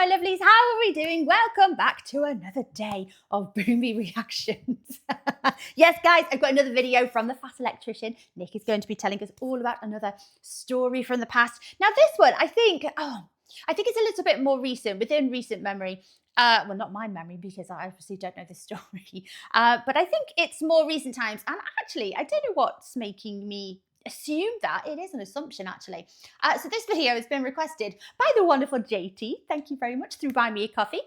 my lovelies, how are we doing? Welcome back to another day of Boomy Reactions. Yes, guys, I've got another video from the Fat Electrician. Nick is going to be telling us all about another story from the past. Now, this one, I think it's a little bit more recent, within recent memory. Well, not my memory, because I obviously don't know this story. But I think it's more recent times. And actually, I don't know what's making me assume that. It is an assumption, actually. So this video has been requested by the wonderful JT. Thank you very much, through Buy Me a Coffee.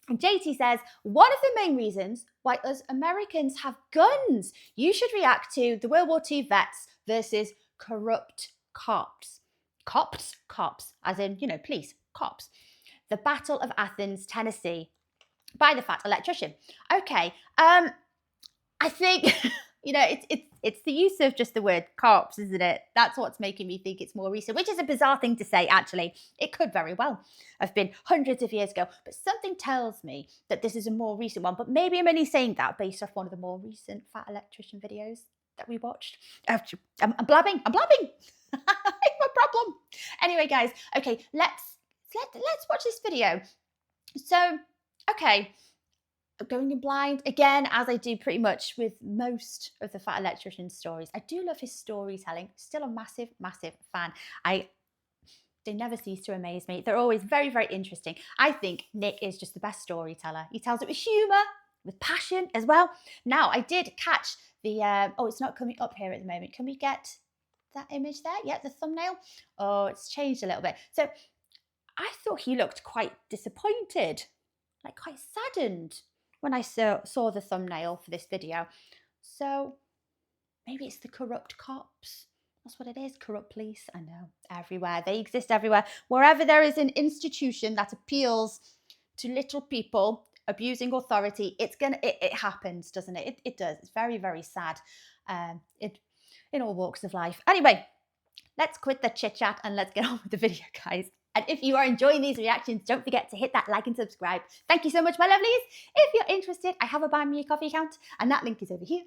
And JT says, one of the main reasons why us Americans have guns. You should react to the World War II vets versus corrupt cops. Cops, as in, police, cops. The Battle of Athens, Tennessee, by the Fat Electrician. Okay, I think, it's the use of just the word cops, isn't it? That's what's making me think it's more recent, which is a bizarre thing to say, actually. It could very well have been hundreds of years ago, but something tells me that this is a more recent one. But maybe I'm only saying that based off one of the more recent Fat Electrician videos that we watched. I'm blabbing. I have a problem. Anyway, guys, okay, let's watch this video. So, okay, going in blind again, as I do pretty much with most of the Fat Electrician stories. I do love his storytelling. Still a massive fan. They never cease to amaze me. They're always very, very interesting. I think Nick is just the best storyteller. He tells it with humour, with passion as well. Now, I did catch the it's not coming up here at the moment. Can we get that image there? Yeah, the thumbnail. Oh, it's changed a little bit. So I thought he looked quite disappointed, like quite saddened when I saw the thumbnail for this video. So maybe it's the corrupt cops. That's what it is, corrupt police. I know, everywhere. They exist everywhere. Wherever there is an institution that appeals to little people abusing authority, it happens, doesn't it? It does. It's very, very sad. In all walks of life. Anyway, let's quit the chit chat and let's get on with the video, guys. And if you are enjoying these reactions, don't forget to hit that like and subscribe. Thank you so much, my lovelies. If you're interested, I have a Buy Me a Coffee account, and that link is over here.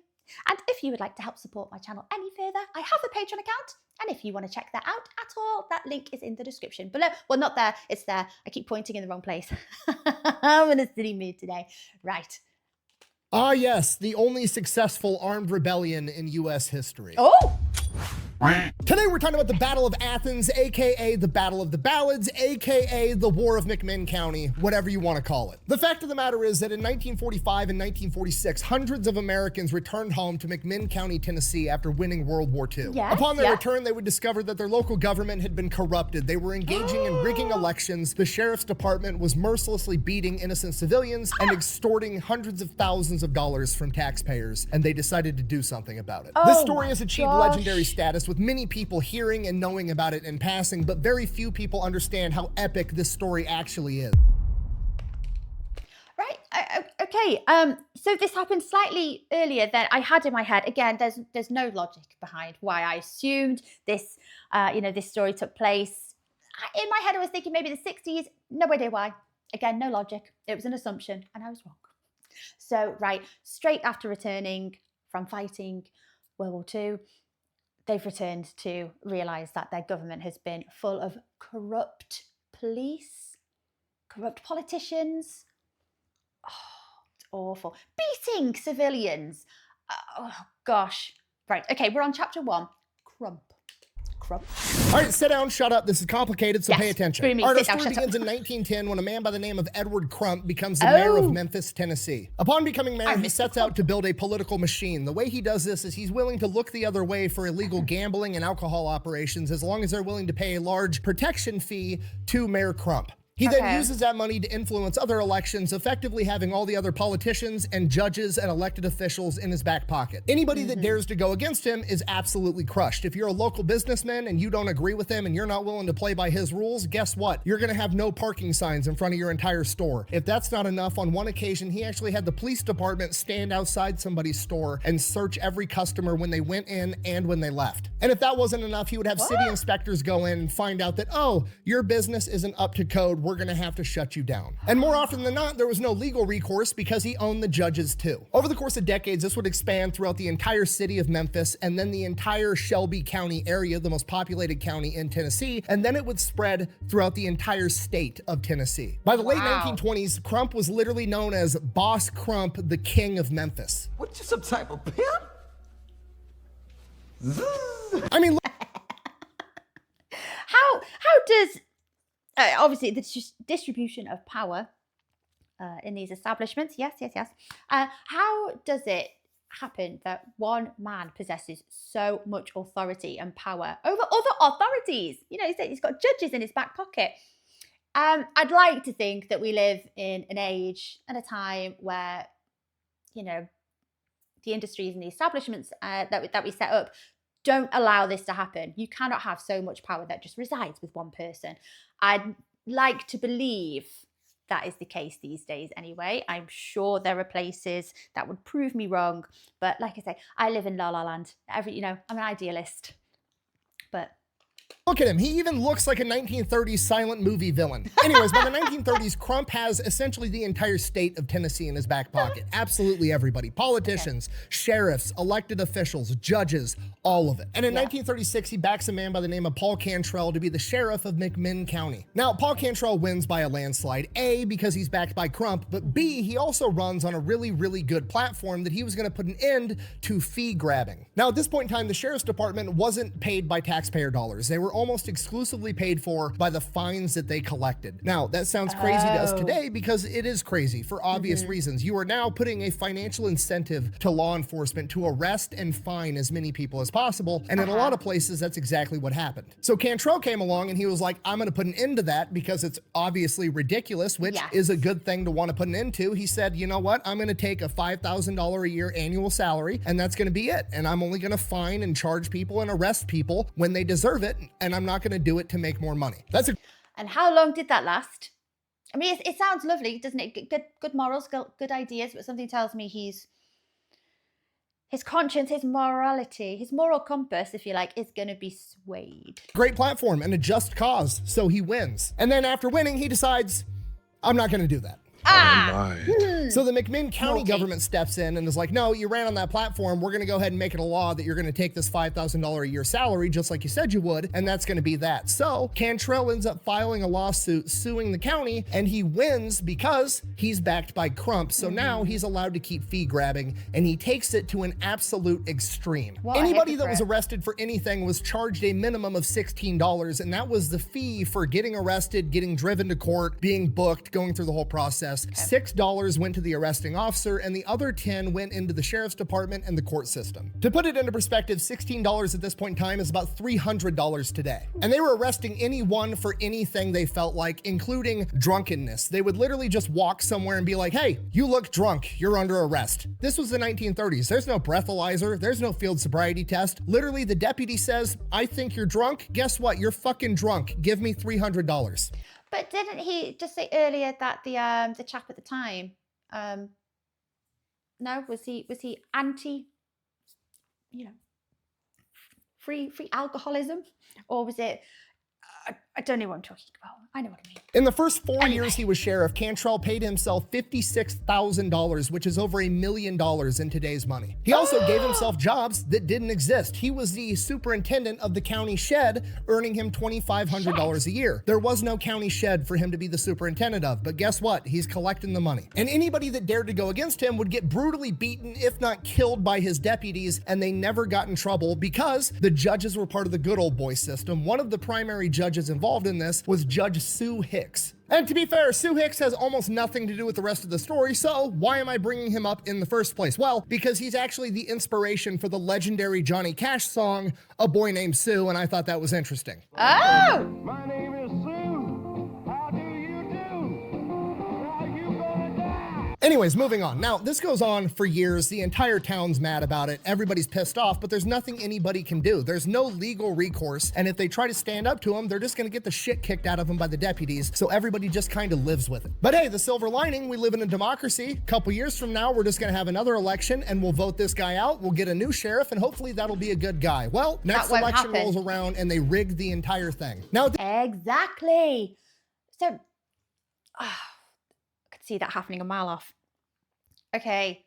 And if you would like to help support my channel any further, I have a Patreon account. And if you want to check that out at all, that link is in the description below. Well, not there, it's there. I keep pointing in the wrong place. I'm in a silly mood today. Right. Ah, yes, the only successful armed rebellion in U.S. history. Oh! Today we're talking about the Battle of Athens, aka the Battle of the Ballads, aka the War of McMinn County, whatever you want to call it. The fact of the matter is that in 1945 and 1946, hundreds of Americans returned home to McMinn County, Tennessee after winning World War II. Yes, Upon their return, they would discover that their local government had been corrupted. They were engaging in rigging elections. The sheriff's department was mercilessly beating innocent civilians and extorting hundreds of thousands of dollars from taxpayers, and they decided to do something about it. This story has achieved legendary status, with many people hearing and knowing about it in passing, but very few people understand how epic this story actually is. Right, okay, so this happened slightly earlier than I had in my head. Again, there's no logic behind why I assumed this, this story took place. In my head, I was thinking maybe the 60s, no idea why. Again, no logic. It was an assumption, and I was wrong. So, right, straight after returning from fighting World War II, they've returned to realise that their government has been full of corrupt police, corrupt politicians. Oh, it's awful. Beating civilians. Oh, gosh. Right, okay, we're on chapter 1. Crump. All right, sit down, shut up. This is complicated, so pay attention. Boomy, Our story begins in 1910 when a man by the name of Edward Crump becomes the mayor of Memphis, Tennessee. Upon becoming mayor, he sets out to build a political machine. The way he does this is he's willing to look the other way for illegal gambling and alcohol operations as long as they're willing to pay a large protection fee to Mayor Crump. He then uses that money to influence other elections, effectively having all the other politicians and judges and elected officials in his back pocket. Anybody that dares to go against him is absolutely crushed. If you're a local businessman and you don't agree with him and you're not willing to play by his rules, guess what? You're gonna have no parking signs in front of your entire store. If that's not enough, on one occasion, he actually had the police department stand outside somebody's store and search every customer when they went in and when they left. And if that wasn't enough, he would have city inspectors go in and find out that, oh, your business isn't up to code. we're gonna have to shut you down. And more often than not, there was no legal recourse because he owned the judges too. Over the course of decades, this would expand throughout the entire city of Memphis and then the entire Shelby County area, the most populated county in Tennessee, and then it would spread throughout the entire state of Tennessee. By the late 1920s, Crump was literally known as Boss Crump, the king of Memphis. What, you some type of pimp? I mean, how does obviously the distribution of power in these establishments? Yes. How does it happen that one man possesses so much authority and power over other authorities? You know, he's got judges in his back pocket. I'd like to think that we live in an age and a time where, you know, the industries and the establishments that we set up don't allow this to happen. You cannot have so much power that just resides with one person. I'd like to believe that is the case these days anyway. I'm sure there are places that would prove me wrong. But like I say, I live in La La Land. I'm an idealist. But look at him. He even looks like a 1930s silent movie villain. Anyways, by the 1930s, Crump has essentially the entire state of Tennessee in his back pocket. Absolutely everybody. Politicians, sheriffs, elected officials, judges, all of it. And in 1936, he backs a man by the name of Paul Cantrell to be the sheriff of McMinn County. Now, Paul Cantrell wins by a landslide, A, because he's backed by Crump, but B, he also runs on a really, really good platform that he was going to put an end to fee grabbing. Now, at this point in time, the sheriff's department wasn't paid by taxpayer dollars. They were almost exclusively paid for by the fines that they collected. Now, that sounds crazy to us today because it is crazy for obvious reasons. You are now putting a financial incentive to law enforcement to arrest and fine as many people as possible, and in a lot of places, that's exactly what happened. So Cantrell came along and he was like, I'm gonna put an end to that because it's obviously ridiculous, which is a good thing to want to put an end to. He said, you know what? I'm gonna take a $5,000 a year annual salary, and that's gonna be it. And I'm only gonna fine and charge people and arrest people when they deserve it, and I'm not gonna do it to make more money. And how long did that last? I mean, it sounds lovely, doesn't it? Good morals, good ideas, but something tells me his conscience, his morality, his moral compass, if you like, is going to be swayed. Great platform and a just cause, so he wins. And then after winning, he decides, I'm not going to do that. So the McMinn County government steps in and is like, no, you ran on that platform. We're going to go ahead and make it a law that you're going to take this $5,000 a year salary, just like you said you would, and that's going to be that. So Cantrell ends up filing a lawsuit suing the county, and he wins because he's backed by Crump. So now he's allowed to keep fee grabbing, and he takes it to an absolute extreme. Anybody that was arrested for anything was charged a minimum of $16, and that was the fee for getting arrested, getting driven to court, being booked, going through the whole process. $6 went to the arresting officer, and the other 10 went into the sheriff's department and the court system. To put it into perspective, $16 at this point in time is about $300 today. And they were arresting anyone for anything they felt like, including drunkenness. They would literally just walk somewhere and be like, hey, you look drunk, you're under arrest. This was the 1930s. There's no breathalyzer, there's no field sobriety test. Literally, the deputy says, I think you're drunk. Guess what? You're fucking drunk. Give me $300. But didn't he just say earlier that the chap at the time, no, was he anti, free alcoholism, or was it? I don't know what I'm talking about. I know what I mean. In the first 4 years he was sheriff, Cantrell paid himself $56,000, which is over $1 million in today's money. He also gave himself jobs that didn't exist. He was the superintendent of the county shed, earning him $2,500 a year. There was no county shed for him to be the superintendent of, but guess what? He's collecting the money. And anybody that dared to go against him would get brutally beaten, if not killed by his deputies, and they never got in trouble because the judges were part of the good old boy system. One of the primary judges involved in this was Judge Sue Hicks. And to be fair, Sue Hicks has almost nothing to do with the rest of the story, so why am I bringing him up in the first place? Well, because he's actually the inspiration for the legendary Johnny Cash song, A Boy Named Sue, and I thought that was interesting. Oh! My name is Sue. How do you do? Are you gonna die? Anyways, moving on. Now, this goes on for years. The entire town's mad about it. Everybody's pissed off, but there's nothing anybody can do. There's no legal recourse, and if they try to stand up to him, they're just gonna get the shit kicked out of them by the deputies, so everybody just kind of lives with it. But hey, the silver lining, we live in a democracy. A couple years from now, we're just gonna have another election, and we'll vote this guy out, we'll get a new sheriff, and hopefully that'll be a good guy. Well, next election rolls around, and they rigged the entire thing. Now, exactly. So see that happening a mile off. Okay,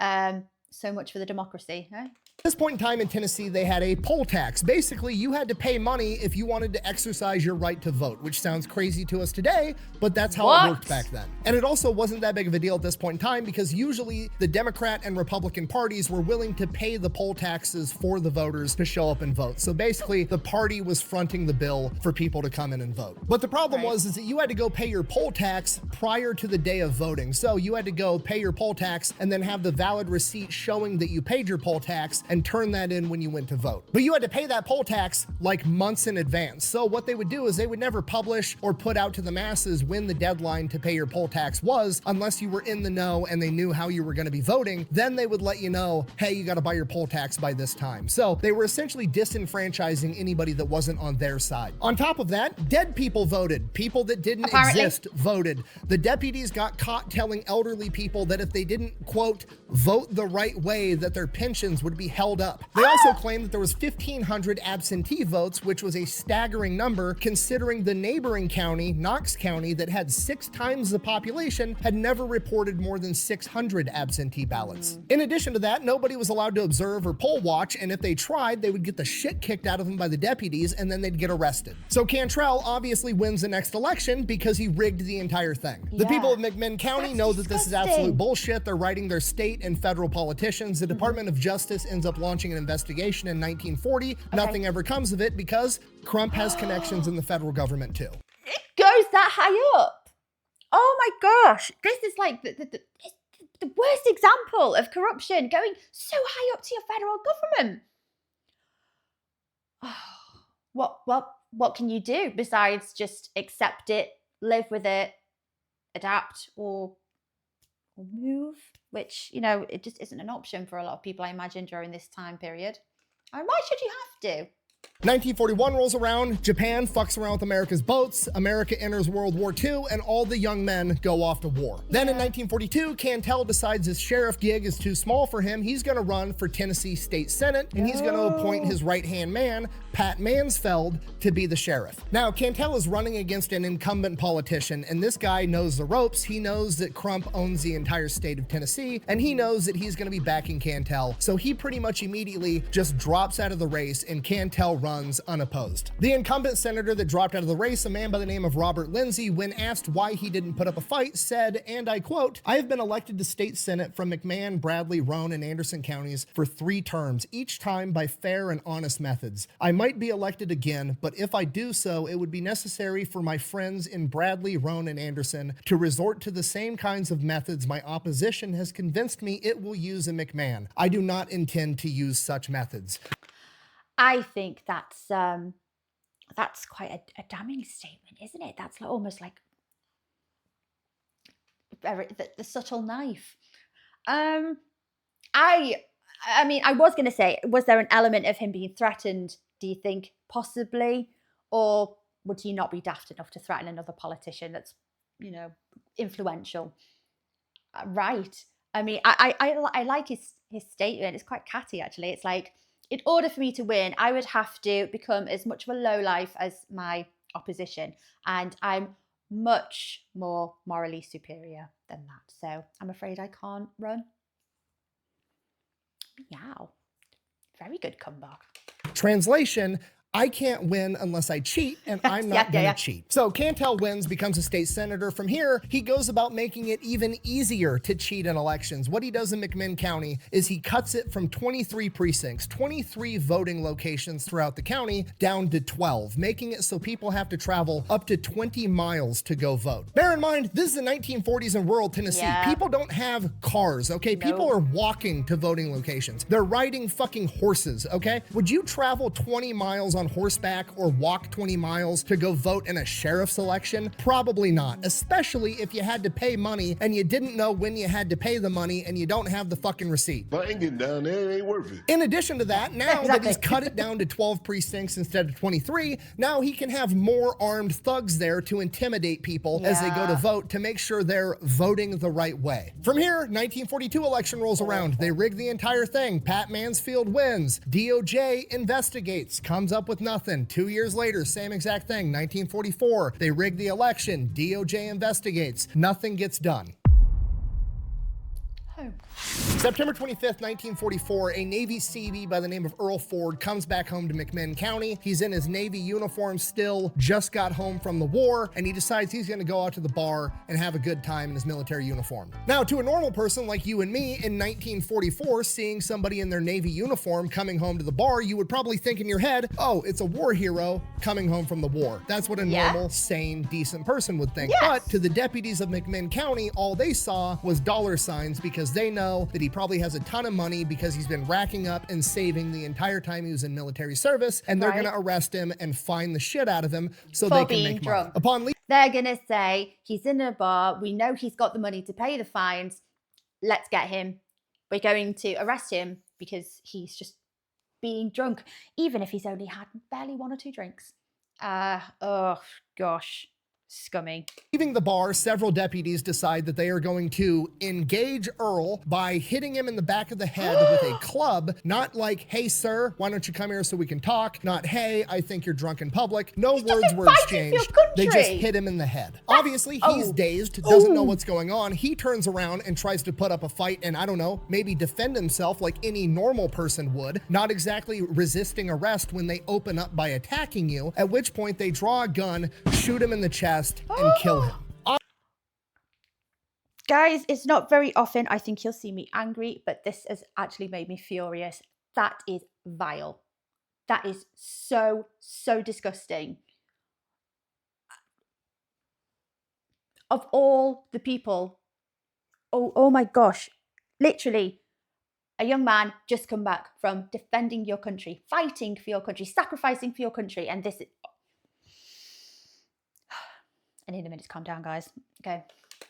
so much for the democracy, eh? At this point in time in Tennessee, they had a poll tax. Basically, you had to pay money if you wanted to exercise your right to vote, which sounds crazy to us today, but that's how it worked back then. And it also wasn't that big of a deal at this point in time because usually the Democrat and Republican parties were willing to pay the poll taxes for the voters to show up and vote. So basically, the party was fronting the bill for people to come in and vote. But the problem was is that you had to go pay your poll tax prior to the day of voting. So you had to go pay your poll tax and then have the valid receipt showing that you paid your poll tax and turn that in when you went to vote. But you had to pay that poll tax like months in advance. So what they would do is they would never publish or put out to the masses when the deadline to pay your poll tax was, unless you were in the know and they knew how you were going to be voting. Then they would let you know, hey, you got to buy your poll tax by this time. So they were essentially disenfranchising anybody that wasn't on their side. On top of that, dead people voted. People that didn't exist voted. The deputies got caught telling elderly people that if they didn't, quote, vote the right way, that their pensions would be held up. They also claimed that there was 1,500 absentee votes, which was a staggering number considering the neighboring county, Knox County, that had 6 times the population, had never reported more than 600 absentee ballots. In addition to that, nobody was allowed to observe or poll watch, and if they tried, they would get the shit kicked out of them by the deputies, and then they'd get arrested. So Cantrell obviously wins the next election because he rigged the entire thing. The people of McMinn County know that this is absolute bullshit. They're writing their state and federal politicians. The Department of Justice ends up launching an investigation in 1940. Nothing ever comes of it because Crump has connections in the federal government too. It goes that high up. Oh my gosh. This is like the worst example of corruption, going so high up to your federal government. Oh, what can you do besides just accept it, live with it, adapt, or move? Which, you know, it just isn't an option for a lot of people, I imagine, during this time period. And why should you have to? 1941 rolls around, Japan fucks around with America's boats, America enters World War II, and all the young men go off to war. Then in 1942, Cantrell decides his sheriff gig is too small for him. He's gonna run for Tennessee State Senate, and he's gonna appoint his right-hand man, Pat Mansfeld, to be the sheriff. Now, Cantrell is running against an incumbent politician, and this guy knows the ropes. He knows that Crump owns the entire state of Tennessee, and he knows that he's gonna be backing Cantrell. So he pretty much immediately just drops out of the race, and Cantrell runs unopposed. The incumbent senator that dropped out of the race, a man by the name of Robert Lindsay, when asked why he didn't put up a fight, said, and I quote, "I have been elected to state senate from McMahon, Bradley, Roane, and Anderson counties for 3 terms, each time by fair and honest methods. I might be elected again, but if I do so, it would be necessary for my friends in Bradley, Roane, and Anderson to resort to the same kinds of methods my opposition has convinced me it will use in McMahon. I do not intend to use such methods." I think that's quite a damning statement, isn't it? That's almost like the subtle knife. I mean, I was going to say, was there an element of him being threatened, do you think? Possibly. Or would he not be daft enough to threaten another politician that's, you know, influential? Right. I mean, I like his statement. It's quite catty, actually. It's like, in order for me to win, I would have to become as much of a lowlife as my opposition. And I'm much more morally superior than that. So I'm afraid I can't run. Meow. Very good comeback. Translation: I can't win unless I cheat, and I'm not gonna cheat. So Cantrell wins, becomes a state senator. From here, he goes about making it even easier to cheat in elections. What he does in McMinn County is he cuts it from 23 precincts, 23 voting locations throughout the county, down to 12, making it so people have to travel up to 20 miles to go vote. Bear in mind, this is the 1940s in rural Tennessee. People don't have cars, okay? People are walking to voting locations. They're riding fucking horses, okay? Would you travel 20 miles on horseback or walk 20 miles to go vote in a sheriff's election? Probably not, especially if you had to pay money and you didn't know when you had to pay the money and you don't have the fucking receipt. But I ain't getting down there, it ain't worth it. In addition to that, now that he's cut it down to 12 precincts instead of 23, now he can have more armed thugs there to intimidate people as they go to vote to make sure they're voting the right way. From here, 1942 election rolls around. They rig the entire thing. Pat Mansfield wins. DOJ investigates, comes up with nothing. 2 years later, same exact thing, 1944. They rig the election. DOJ investigates. Nothing gets done. home. September 25th, 1944, a Navy Seabee by the name of Earl Ford comes back home to McMinn County. He's in his Navy uniform still, just got home from the war, and he decides he's gonna go out to the bar and have a good time in his military uniform. Now, to a normal person like you and me, in 1944, seeing somebody in their Navy uniform coming home to the bar, you would probably think in your head, oh, it's a war hero coming home from the war. That's what a normal, sane, decent person would think. But to the deputies of McMinn County, all they saw was dollar signs because they know that he probably has a ton of money because he's been racking up and saving the entire time he was in military service, and they're gonna arrest him and fine the shit out of him so they can make money. Upon they're gonna say he's in a bar, we know he's got the money to pay the fines, let's get him. We're going to arrest him because he's just being drunk, even if he's only had barely 1 or 2 drinks. Oh gosh. Scummy. Leaving the bar, several deputies decide that they are going to engage Earl by hitting him in the back of the head with a club. Not like, hey sir, why don't you come here so we can talk? Not, hey, I think you're drunk in public. No words were exchanged. They just hit him in the head. Obviously, he's dazed, doesn't know what's going on. He turns around and tries to put up a fight and, I don't know, maybe defend himself like any normal person would. Not exactly resisting arrest when they open up by attacking you, at which point they draw a gun, shoot him in the chest, and kill him. Guys, it's not very often I think you'll see me angry, but this has actually made me furious. That is vile. That is so disgusting. Of all the people, oh my gosh, literally, a young man just come back from defending your country, fighting for your country, sacrificing for your country, and this is... I need a minute to calm down, guys. Okay.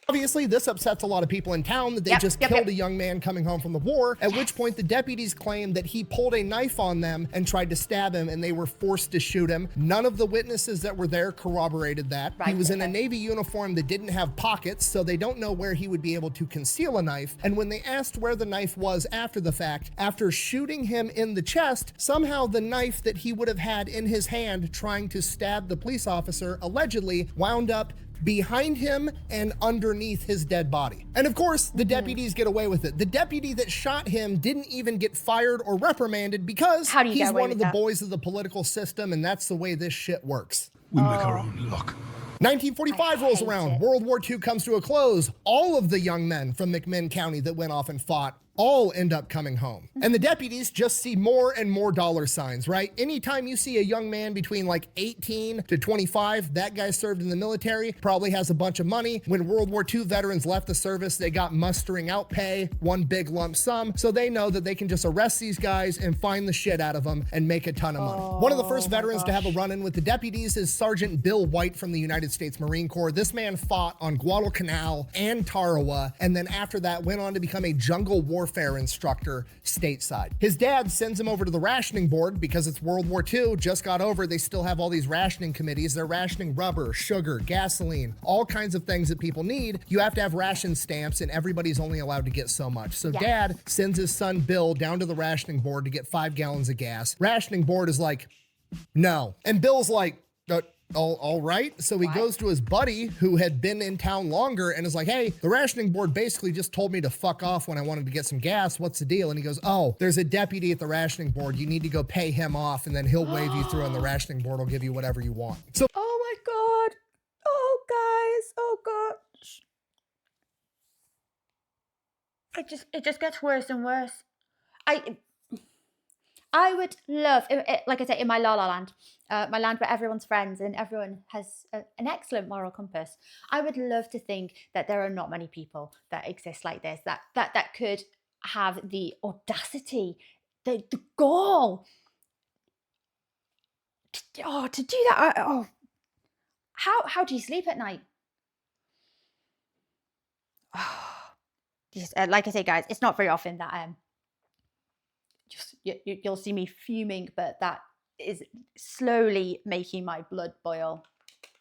Obviously, this upsets a lot of people in town that they just killed a young man coming home from the war, at which point the deputies claimed that he pulled a knife on them and tried to stab him, and they were forced to shoot him. None of the witnesses that were there corroborated that. He was in a Navy uniform that didn't have pockets, so they don't know where he would be able to conceal a knife. And when they asked where the knife was after the fact, after shooting him in the chest, somehow the knife that he would have had in his hand trying to stab the police officer allegedly wound up behind him and underneath his dead body. And of course, the deputies get away with it. The deputy that shot him didn't even get fired or reprimanded because he's one of the boys of the political system, and that's the way this shit works. We make our own luck. 1945 rolls around. World War II comes to a close. All of the young men from McMinn County that went off and fought all end up coming home. And the deputies just see more and more dollar signs, right? Anytime you see a young man between like 18 to 25, that guy served in the military, probably has a bunch of money. When World War II veterans left the service, they got mustering out pay, one big lump sum, so they know that they can just arrest these guys and fine the shit out of them and make a ton of money. One of the first veterans to have a run-in with the deputies is Sergeant Bill White from the United States Marine Corps. This man fought on Guadalcanal and Tarawa, and then after that went on to become a jungle warfare instructor stateside. His dad sends him over to the rationing board because it's World War II, just got over, they still have all these rationing committees. They're rationing rubber, sugar, gasoline, all kinds of things that people need. You have to have ration stamps and everybody's only allowed to get so much. So dad sends his son Bill down to the rationing board to get 5 gallons of gas. Rationing board is like, no. And Bill's like, all right. So he goes to his buddy who had been in town longer and is like, hey, the rationing board basically just told me to fuck off when I wanted to get some gas. What's the deal? And he goes, oh, there's a deputy at the rationing board. You need to go pay him off and then he'll wave you through and the rationing board will give you whatever you want. So, oh my God. Oh, guys. Oh, gosh. It just gets worse and worse. I would love, like I say, in my La La Land, my land where everyone's friends and everyone has an excellent moral compass. I would love to think that there are not many people that exist like this, that could have the audacity, the gall to do that. How do you sleep at night? Like I say, guys, it's not very often that you'll see me fuming, but that is slowly making my blood boil.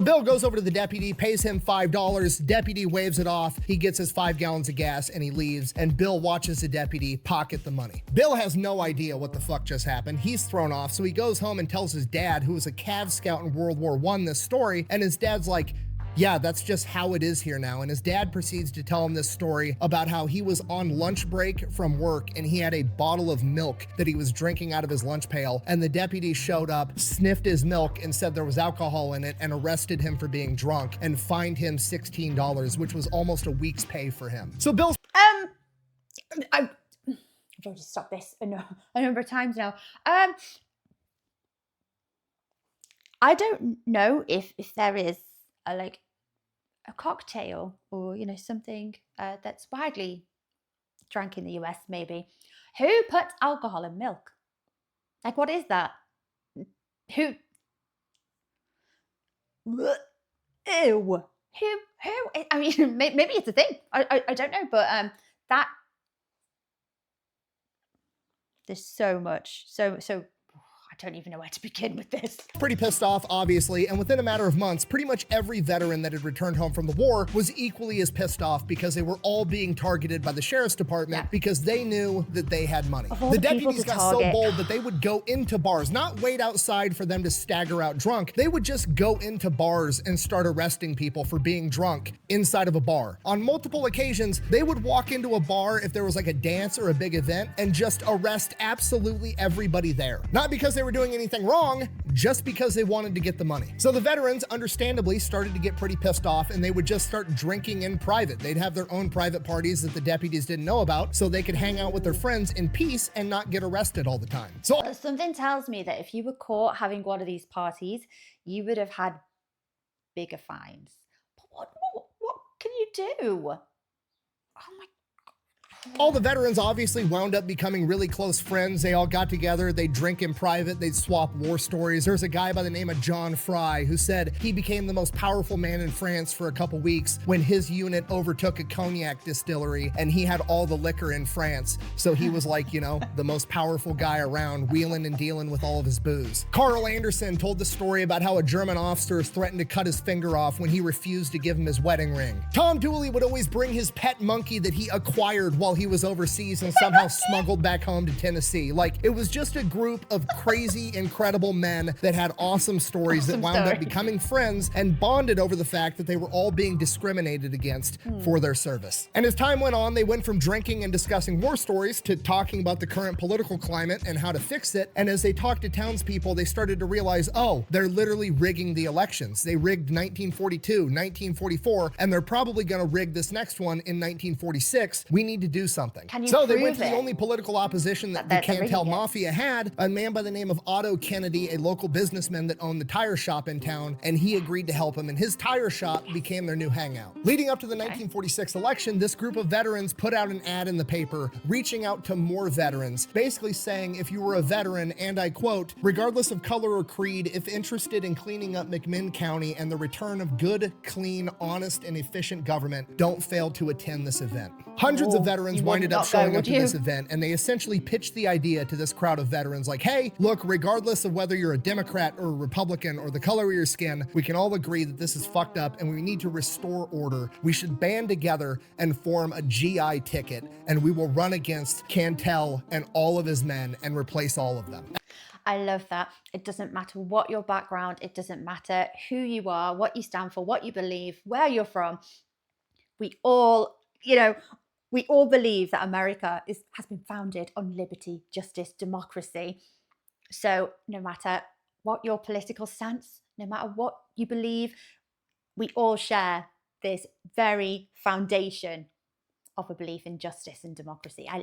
Bill goes over to the deputy, pays him $5. Deputy waves it off. He gets his 5 gallons of gas and he leaves. And Bill watches the deputy pocket the money. Bill has no idea what the fuck just happened. He's thrown off. So he goes home and tells his dad, who was a Cav scout in World War I, this story. And his dad's like, yeah, that's just how it is here now. And his dad proceeds to tell him this story about how he was on lunch break from work and he had a bottle of milk that he was drinking out of his lunch pail. And the deputy showed up, sniffed his milk and said there was alcohol in it and arrested him for being drunk and fined him $16, which was almost a week's pay for him. So Bill's I've already stopped this a number of times now. I don't know if there is a cocktail or something that's widely drank in the US maybe. Who puts alcohol in milk? Like, what is that? Who? Ew. Who? I mean, maybe it's a thing. I don't know, but that there's so much, so I don't even know where to begin with this. Pretty pissed off, obviously, and within a matter of months, pretty much every veteran that had returned home from the war was equally as pissed off because they were all being targeted by the sheriff's department because they knew that they had money. The deputies got so bold that they would go into bars, not wait outside for them to stagger out drunk. They would just go into bars and start arresting people for being drunk inside of a bar. On multiple occasions, they would walk into a bar if there was like a dance or a big event and just arrest absolutely everybody there. Not because they were doing anything wrong, just because they wanted to get the money. So the veterans understandably started to get pretty pissed off and they would just start drinking in private. They'd have their own private parties that the deputies didn't know about so they could hang out with their friends in peace and not get arrested all the time. So something tells me that if you were caught having one of these parties, you would have had bigger fines. But what can you do? Oh my all the veterans obviously wound up becoming really close friends. They all got together, they'd drink in private, they'd swap war stories. There's a guy by the name of John Fry who said he became the most powerful man in France for a couple weeks when his unit overtook a cognac distillery and he had all the liquor in France. So he was like, the most powerful guy around, wheeling and dealing with all of his booze. Carl Anderson told the story about how a German officer threatened to cut his finger off when he refused to give him his wedding ring. Tom Dooley would always bring his pet monkey that he acquired while he was overseas and somehow smuggled back home to Tennessee. Like, it was just a group of crazy, incredible men that had awesome stories that wound up becoming friends and bonded over the fact that they were all being discriminated against for their service. And as time went on, they went from drinking and discussing war stories to talking about the current political climate and how to fix it. And as they talked to townspeople, they started to realize, oh, they're literally rigging the elections. They rigged 1942, 1944, and they're probably going to rig this next one in 1946. We need to do something. So they went to the only political opposition that the Cantrell Mafia had, a man by the name of Otto Kennedy, a local businessman that owned the tire shop in town, and he agreed to help him, and his tire shop became their new hangout. Leading up to the 1946 election, this group of veterans put out an ad in the paper reaching out to more veterans, basically saying if you were a veteran, and I quote, regardless of color or creed, if interested in cleaning up McMinn County and the return of good, clean, honest, and efficient government, don't fail to attend this event. Hundreds of veterans winded up showing up to this event, and they essentially pitched the idea to this crowd of veterans like, hey, look, regardless of whether you're a Democrat or a Republican or the color of your skin, we can all agree that this is fucked up and we need to restore order. We should band together and form a GI ticket, and we will run against Cantrell and all of his men and replace all of them. I love that. It doesn't matter what your background, it doesn't matter who you are, what you stand for, what you believe, where you're from. We all, we all believe that America has been founded on liberty, justice, democracy. So no matter what your political stance, no matter what you believe, we all share this very foundation of a belief in justice and democracy. I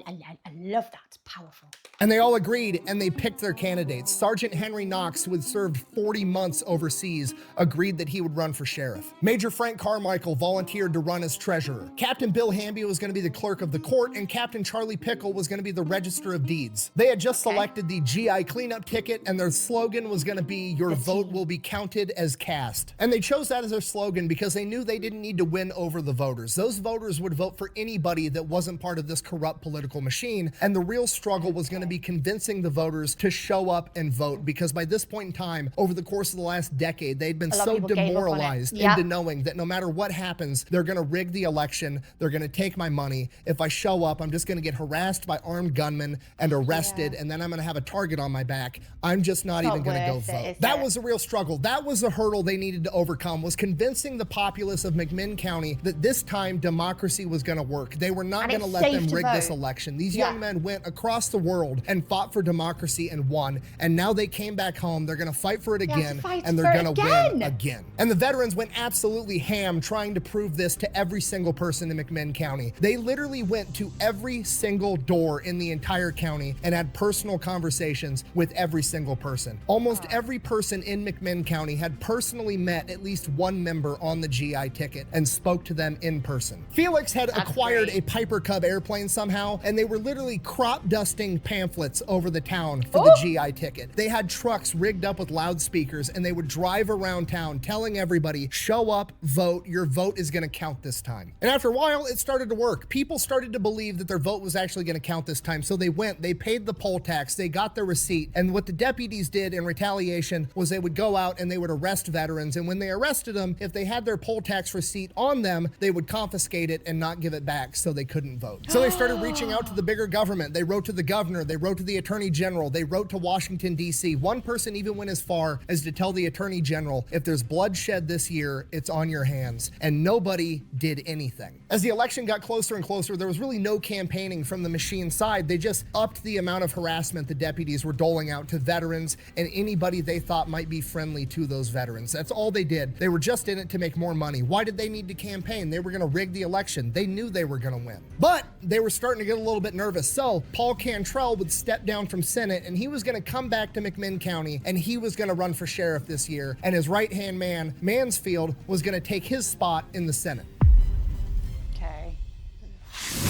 love that. It's powerful. And they all agreed, and they picked their candidates. Sergeant Henry Knox, who had served 40 months overseas, agreed that he would run for sheriff. Major Frank Carmichael volunteered to run as treasurer. Captain Bill Hamby was going to be the clerk of the court, and Captain Charlie Pickle was going to be the register of deeds. They had just selected the GI cleanup ticket, and their slogan was going to be, your vote will be counted as cast. And they chose that as their slogan because they knew they didn't need to win over the voters. Those voters would vote for anybody anybody that wasn't part of this corrupt political machine. And the real struggle was going to be convincing the voters to show up and vote, because by this point in time, over the course of the last decade, they'd been so demoralized into knowing that no matter what happens, they're going to rig the election, they're going to take my money. If I show up, I'm just going to get harassed by armed gunmen and arrested, and then I'm going to have a target on my back. I'm just not even going to go vote. That was a real struggle. That was a hurdle they needed to overcome, was convincing the populace of McMinn County that this time democracy was going to work. They were not going to let them rig this election. These young men went across the world and fought for democracy and won, and now they came back home. They're going to fight for it again, and they're going to win again. And the veterans went absolutely ham trying to prove this to every single person in McMinn County. They literally went to every single door in the entire county and had personal conversations with every single person. Almost every person in McMinn County had personally met at least one member on the GI ticket and spoke to them in person. Felix had acquired a Piper Cub airplane somehow, and they were literally crop dusting pamphlets over the town for the GI ticket. They had trucks rigged up with loudspeakers, and they would drive around town telling everybody, show up, vote, your vote is going to count this time. And after a while, it started to work. People started to believe that their vote was actually going to count this time, so they went, they paid the poll tax, they got their receipt, and what the deputies did in retaliation was they would go out and they would arrest veterans, and when they arrested them, if they had their poll tax receipt on them, they would confiscate it and not give it back so they couldn't vote. So they started reaching out to the bigger government. They wrote to the governor, they wrote to the attorney general, they wrote to Washington, D.C. One person even went as far as to tell the attorney general, if there's bloodshed this year, it's on your hands. And nobody did anything. As the election got closer and closer, there was really no campaigning from the machine side. They just upped the amount of harassment the deputies were doling out to veterans and anybody they thought might be friendly to those veterans. That's all they did. They were just in it to make more money. Why did they need to campaign? They were going to rig the election. They knew they were going to win. But they were starting to get a little bit nervous. So Paul Cantrell would step down from Senate, and he was going to come back to McMinn County, and he was going to run for sheriff this year. And his right-hand man, Mansfield, was going to take his spot in the Senate.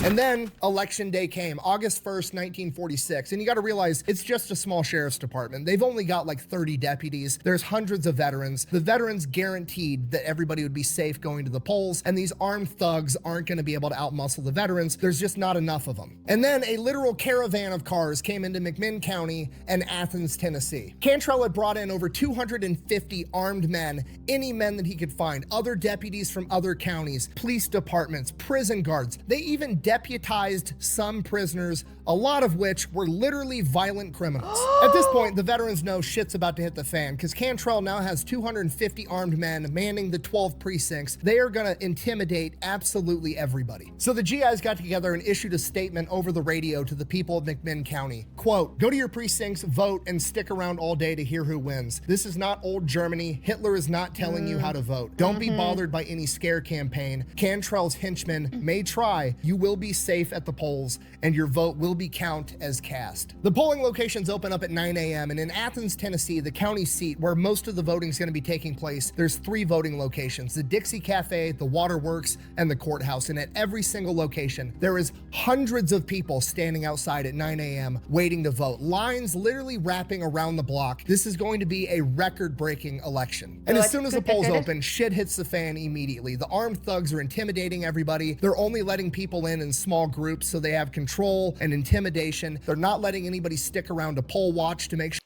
And then election day came, August 1st, 1946. And you got to realize it's just a small sheriff's department. They've only got like 30 deputies. There's hundreds of veterans. The veterans guaranteed that everybody would be safe going to the polls, and these armed thugs aren't going to be able to outmuscle the veterans. There's just not enough of them. And then a literal caravan of cars came into McMinn County and Athens, Tennessee. Cantrell had brought in over 250 armed men, any men that he could find, other deputies from other counties, police departments, prison guards. They even deputized some prisoners, a lot of which were literally violent criminals. At this point, the veterans know shit's about to hit the fan, because Cantrell now has 250 armed men manning the 12 precincts. They are gonna intimidate absolutely everybody. So the GIs got together and issued a statement over the radio to the people of McMinn County. Quote, go to your precincts, vote, and stick around all day to hear who wins. This is not old Germany. Hitler is not telling you how to vote. Don't be bothered by any scare campaign. Cantrell's henchmen may try. You will be safe at the polls, and your vote will be count as cast. The polling locations open up at 9 a.m. and in Athens, Tennessee, the county seat where most of the voting is going to be taking place, there's 3 voting locations: the Dixie Cafe, the Waterworks, and the courthouse. And at every single location, there is hundreds of people standing outside at 9 a.m. waiting to vote. Lines literally wrapping around the block. This is going to be a record-breaking election. And as soon as the polls open, shit hits the fan immediately. The armed thugs are intimidating everybody. They're only letting people in small groups so they have control and intimidation. They're not letting anybody stick around to poll watch to make sure.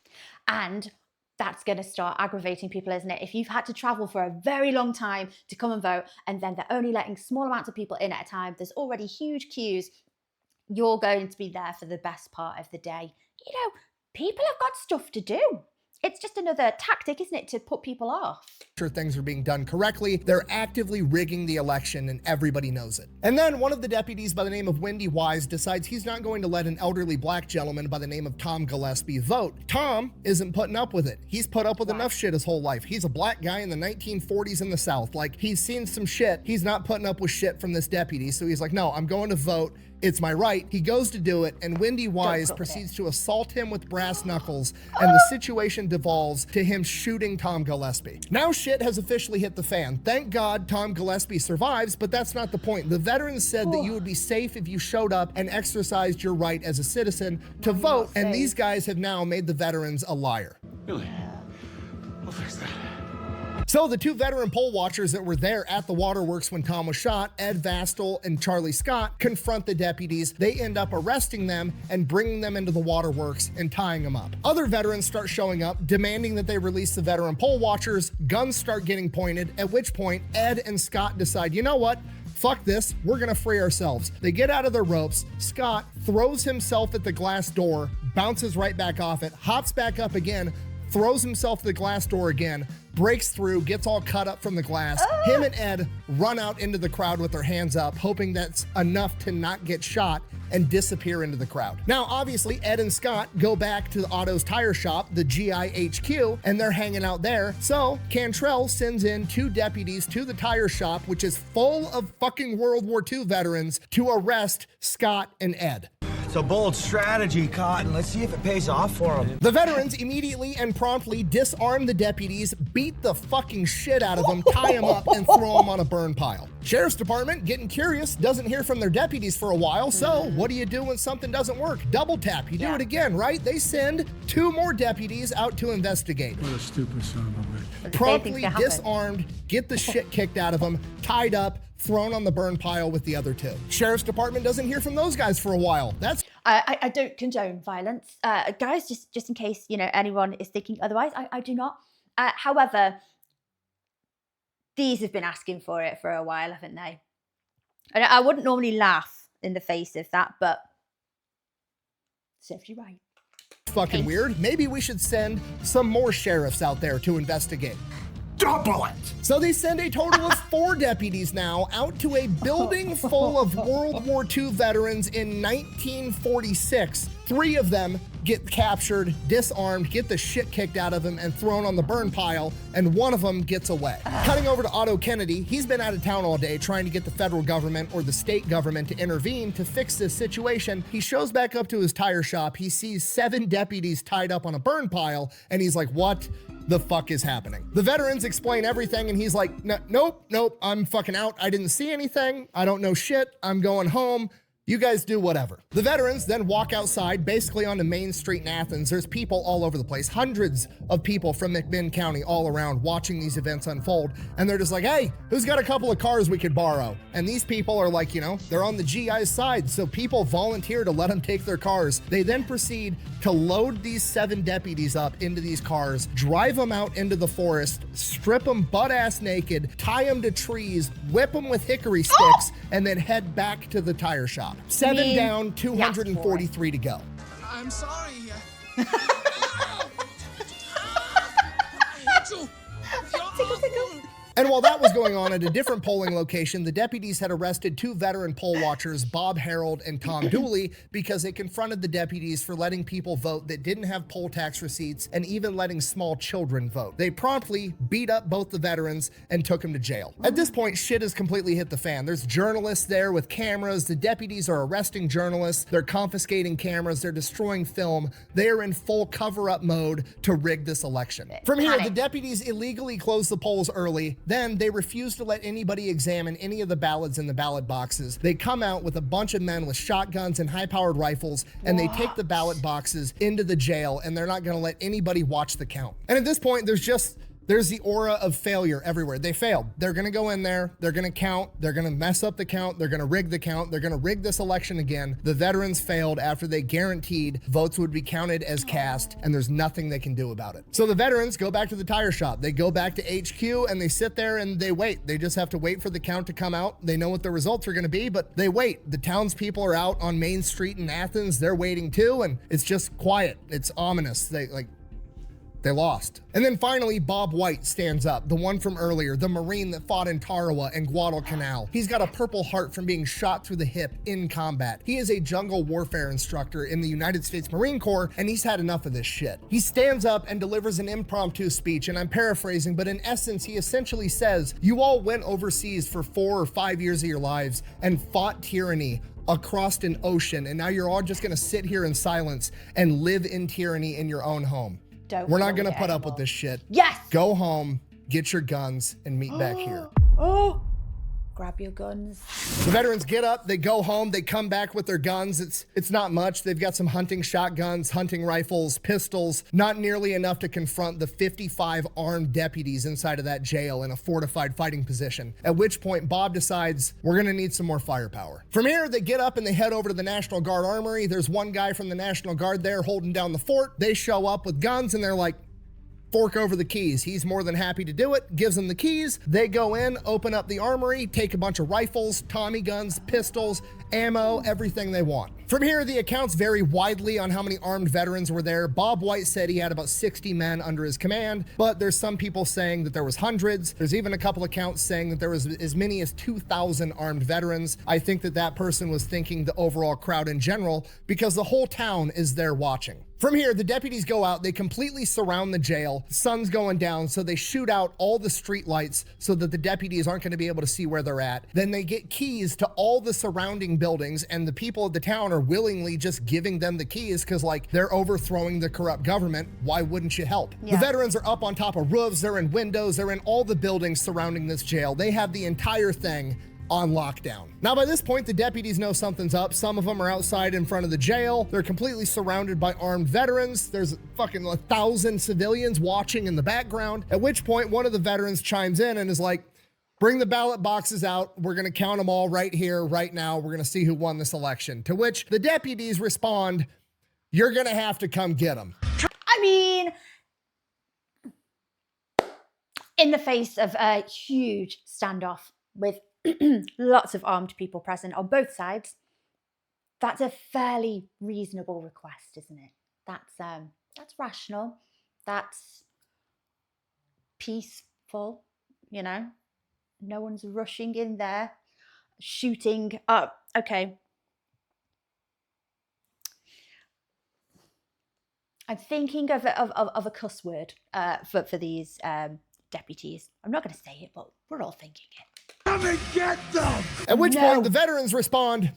And that's going to start aggravating people, isn't it? If you've had to travel for a very long time to come and vote, and then they're only letting small amounts of people in at a time, there's already huge queues, you're going to be there for the best part of the day. You know, people have got stuff to do. It's just another tactic, isn't it, to put people off? Sure, things are being done correctly. They're actively rigging the election, and everybody knows it. And then one of the deputies by the name of Wendy Wise decides he's not going to let an elderly black gentleman by the name of Tom Gillespie vote. Tom isn't putting up with it. He's put up with enough shit his whole life. He's a black guy in the 1940s in the South. Like, he's seen some shit. He's not putting up with shit from this deputy. So he's like, no, I'm going to vote. It's my right. He goes to do it, and Wendy Wise proceeds to assault him with brass knuckles, and the situation devolves to him shooting Tom Gillespie. Now shit has officially hit the fan. Thank God Tom Gillespie survives, but that's not the point. The veterans said that you would be safe if you showed up and exercised your right as a citizen to vote, and these guys have now made the veterans a liar. Really? We'll fix that. So the two veteran poll watchers that were there at the waterworks when Tom was shot, Ed Vastel and Charlie Scott, confront the deputies. They end up arresting them and bringing them into the waterworks and tying them up. Other veterans start showing up, demanding that they release the veteran poll watchers. Guns start getting pointed, at which point Ed and Scott decide, you know what? Fuck this, we're gonna free ourselves. They get out of their ropes. Scott throws himself at the glass door, bounces right back off it, hops back up again, throws himself at the glass door again, breaks through, gets all cut up from the glass. Him and Ed run out into the crowd with their hands up, hoping that's enough to not get shot and disappear into the crowd. Now, obviously, Ed and Scott go back to the Otto's tire shop, the GIHQ, and they're hanging out there. So Cantrell sends in two deputies to the tire shop, which is full of fucking World War II veterans, to arrest Scott and Ed. It's a bold strategy, Cotton. Let's see if it pays off for them. The veterans immediately and promptly disarm the deputies, beat the fucking shit out of them, tie them up, and throw them on a burn pile. Sheriff's Department, getting curious, doesn't hear from their deputies for a while, so what do you do when something doesn't work? Double tap, you do it again, right? They send two more deputies out to investigate. What a stupid son of a bitch. Promptly disarmed, get the shit kicked out of them, tied up, thrown on the burn pile with the other two. Sheriff's Department doesn't hear from those guys for a while. That's I don't condone violence. Guys, just in case, you know, anyone is thinking otherwise, I do not. However, these have been asking for it for a while, haven't they? And I wouldn't normally laugh in the face of that, but serves you right. fucking weird. Maybe we should send some more sheriffs out there to investigate. Double it! So they send a total of 4 deputies now out to a building full of World War II veterans in 1946. 3 of them get captured, disarmed, get the shit kicked out of them, and thrown on the burn pile, and 1 of them gets away. Cutting over to Otto Kennedy, he's been out of town all day trying to get the federal government or the state government to intervene to fix this situation. He shows back up to his tire shop. He sees 7 deputies tied up on a burn pile, and he's like, what the fuck is happening? The veterans explain everything, and he's like, nope, I'm fucking out. I didn't see anything. I don't know shit. I'm going home. You guys do whatever. The veterans then walk outside, basically onto Main Street in Athens. There's people all over the place, hundreds of people from McMinn County all around watching these events unfold. And they're just like, hey, who's got a couple of cars we could borrow? And these people are like, you know, they're on the GI's side. So people volunteer to let them take their cars. They then proceed to load these 7 deputies up into these cars, drive them out into the forest, strip them butt-ass naked, tie them to trees, whip them with hickory sticks, and then head back to the tire shop. 7 down, 243 to go. I'm sorry. I hate you. And while that was going on at a different polling location, the deputies had arrested 2 veteran poll watchers, Bob Harold and Tom Dooley, because they confronted the deputies for letting people vote that didn't have poll tax receipts and even letting small children vote. They promptly beat up both the veterans and took them to jail. At this point, shit has completely hit the fan. There's journalists there with cameras. The deputies are arresting journalists. They're confiscating cameras. They're destroying film. They are in full cover-up mode to rig this election. From here, the deputies illegally closed the polls early. Then they refuse to let anybody examine any of the ballots in the ballot boxes. They come out with a bunch of men with shotguns and high-powered rifles, and they take the ballot boxes into the jail, and they're not gonna let anybody watch the count. And at this point, there's the aura of failure everywhere. They failed. They're gonna go in there, they're gonna count, they're gonna mess up the count, they're gonna rig the count, they're gonna rig this election again. The veterans failed after they guaranteed votes would be counted as cast, and there's nothing they can do about it. So the veterans go back to the tire shop. They go back to HQ, and they sit there and they wait. They just have to wait for the count to come out. They know what the results are gonna be, but they wait. The townspeople are out on Main Street in Athens. They're waiting too, and it's just quiet. It's ominous. They lost. And then finally, Bob White stands up, the one from earlier, the Marine that fought in Tarawa and Guadalcanal. He's got a Purple Heart from being shot through the hip in combat. He is a jungle warfare instructor in the United States Marine Corps, and he's had enough of this shit. He stands up and delivers an impromptu speech, and I'm paraphrasing, but in essence, he essentially says, you all went overseas for 4 or 5 years of your lives and fought tyranny across an ocean, and now you're all just gonna sit here in silence and live in tyranny in your own home. We're not gonna put up with this shit. Yes. Go home, get your guns, and meet back here. Oh, grab your guns. The veterans get up, they go home, they come back with their guns. It's not much. They've got some hunting shotguns, hunting rifles, pistols, not nearly enough to confront the 55 armed deputies inside of that jail in a fortified fighting position. At which point Bob decides we're gonna need some more firepower. From here, they get up and they head over to the National Guard Armory. There's one guy from the National Guard there holding down the fort. They show up with guns and they're like, fork over the keys. He's more than happy to do it, gives them the keys. They go in, open up the armory, take a bunch of rifles, Tommy guns, pistols, ammo, everything they want. From here, the accounts vary widely on how many armed veterans were there. Bob White said he had about 60 men under his command, but there's some people saying that there was hundreds. There's even a couple accounts saying that there was as many as 2,000 armed veterans. I think that that person was thinking the overall crowd in general, because the whole town is there watching. From here, the deputies go out, they completely surround the jail. The sun's going down, so they shoot out all the street lights so that the deputies aren't gonna be able to see where they're at. Then they get keys to all the surrounding buildings, and the people of the town are willingly just giving them the keys because, like, they're overthrowing the corrupt government. Why wouldn't you help? Yeah. The veterans are up on top of roofs, they're in windows, they're in all the buildings surrounding this jail. They have the entire thing on lockdown. Now, by this point, the deputies know something's up. Some of them are outside in front of the jail. They're completely surrounded by armed veterans. There's fucking 1,000 civilians watching in the background, at which point one of the veterans chimes in and is like, bring the ballot boxes out. We're gonna count them all right here, right now. We're gonna see who won this election. To which the deputies respond, you're gonna have to come get them. I mean, in the face of a huge standoff with lots of armed people present on both sides, that's a fairly reasonable request, isn't it? That's rational. That's peaceful, you know? No one's rushing in there, shooting up. Okay. I'm thinking of a cuss word for these deputies. I'm not going to say it, but we're all thinking it. Come and get them! At which No. point the veterans respond,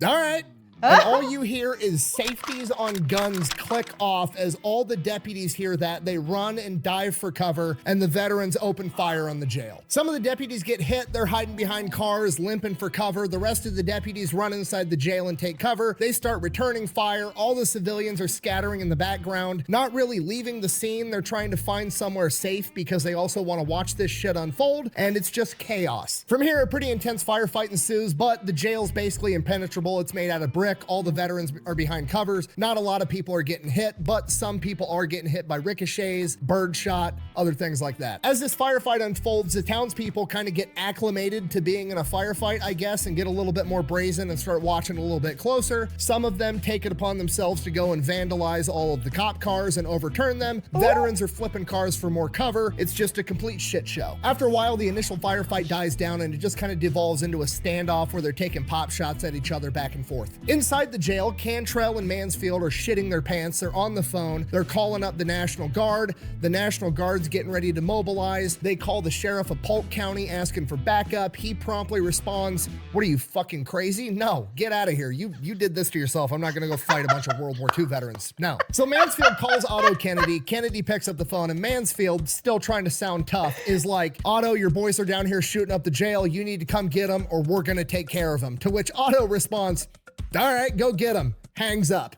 all right. And all you hear is safeties on guns click off. As all the deputies hear that, they run and dive for cover, and the veterans open fire on the jail. Some of the deputies get hit. They're hiding behind cars, limping for cover. The rest of the deputies run inside the jail and take cover. They start returning fire. All the civilians are scattering in the background, not really leaving the scene. They're trying to find somewhere safe because they also want to watch this shit unfold, and it's just chaos. From here, a pretty intense firefight ensues, but the jail's basically impenetrable. It's made out of brick. All the veterans are behind covers. Not a lot of people are getting hit, but some people are getting hit by ricochets, birdshot, other things like that. As this firefight unfolds, the townspeople kind of get acclimated to being in a firefight, I guess, and get a little bit more brazen and start watching a little bit closer. Some of them take it upon themselves to go and vandalize all of the cop cars and overturn them. Veterans are flipping cars for more cover. It's just a complete shit show. After a while, the initial firefight dies down and it just kind of devolves into a standoff where they're taking pop shots at each other back and forth. Inside the jail, Cantrell and Mansfield are shitting their pants. They're on the phone. They're calling up the National Guard. The National Guard's getting ready to mobilize. They call the sheriff of Polk County asking for backup. He promptly responds, what are you, fucking crazy? No, get out of here. You did this to yourself. I'm not gonna go fight a bunch of World War II veterans. No. So Mansfield calls Otto Kennedy. Kennedy picks up the phone and Mansfield, still trying to sound tough, is like, Otto, your boys are down here shooting up the jail. You need to come get them or we're gonna take care of them. To which Otto responds, all right, go get him. Hangs up.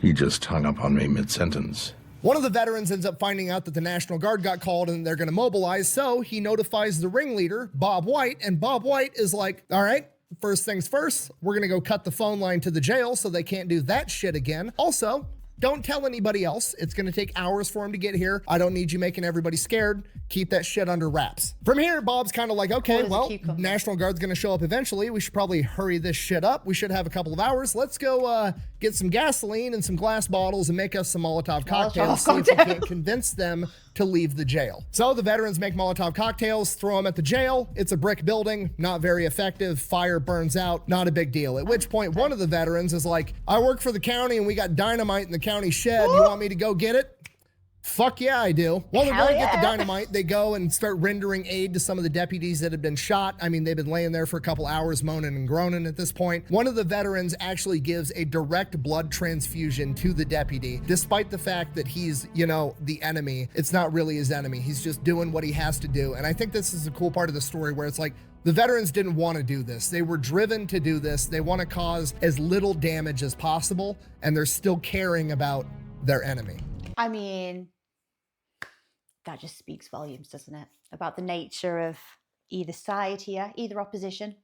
He just hung up on me mid-sentence. One of the veterans ends up finding out that the National Guard got called and they're going to mobilize, so he notifies the ringleader, Bob White, and Bob White is like, all right, first things first, we're going to go cut the phone line to the jail so they can't do that shit again. Also, don't tell anybody else. It's going to take hours for him to get here. I don't need you making everybody scared. Keep that shit under wraps. From here, Bob's kind of like, okay, well, National Guard's going to show up eventually. We should probably hurry this shit up. We should have a couple of hours. Let's go get some gasoline and some glass bottles and make us some Molotov cocktails. See if we can't convince them to leave the jail. So the veterans make Molotov cocktails, throw them at the jail. It's a brick building, not very effective. Fire burns out, not a big deal. At which point, one of the veterans is like, I work for the county and we got dynamite in the county shed. You want me to go get it? Fuck yeah, I do. While they're going to get the dynamite, they go and start rendering aid to some of the deputies that have been shot. I mean, they've been laying there for a couple hours moaning and groaning at this point. One of the veterans actually gives a direct blood transfusion to the deputy, despite the fact that he's, you know, the enemy. It's not really his enemy. He's just doing what he has to do. And I think this is a cool part of the story where it's like, The veterans didn't want to do this. They were driven to do this. They want to cause as little damage as possible, and they're still caring about their enemy. I mean, that just speaks volumes, doesn't it? About the nature of either side here, either opposition.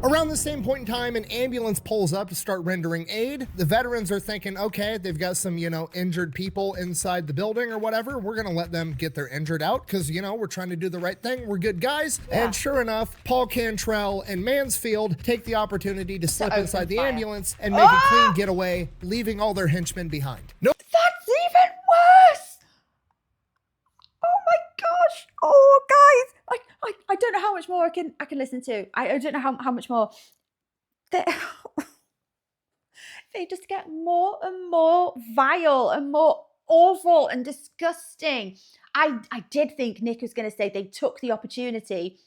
Around the same point in time, an ambulance pulls up to start rendering aid. The veterans are thinking, okay, they've got some, injured people inside the building or whatever. We're going to let them get their injured out because, we're trying to do the right thing. We're good guys. Yeah. And sure enough, Paul Cantrell and Mansfield take the opportunity to slip inside the ambulance and make a clean getaway, leaving all their henchmen behind. Nope. That's even worse. Oh my gosh. Oh, guys. I don't know how much more I can listen to. I don't know how much more. They just get more and more vile and more awful and disgusting. I did think Nick was going to say they took the opportunity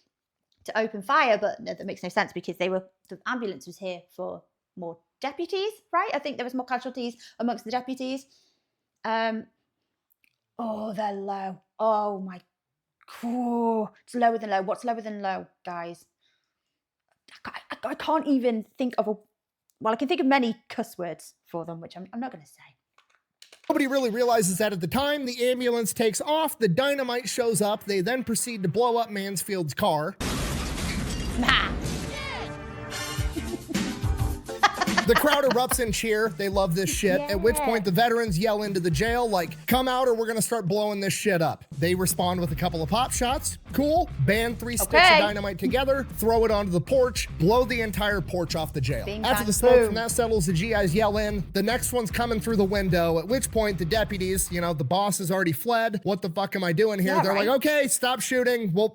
to open fire, but no, that makes no sense because the ambulance was here for more deputies, right? I think there was more casualties amongst the deputies. Oh, they're low. Oh my. Oh, it's lower than low. What's lower than low, guys? I can't even think of I can think of many cuss words for them, which I'm not going to say. Nobody really realizes that at the time. The ambulance takes off. The dynamite shows up. They then proceed to blow up Mansfield's car. Nah. The crowd erupts in cheer. They love this shit. Yeah. At which point the veterans yell into the jail like, come out or we're gonna start blowing this shit up. They respond with a couple of pop shots. Cool. Band 3 sticks of dynamite together, throw it onto the porch, blow the entire porch off the jail. Bing, After bang, the smoke boom. from that settles, the GIs yell in. The next one's coming through the window, at which point the deputies, the boss has already fled. What the fuck am I doing here? Yeah, They're right. like, okay, stop shooting. We'll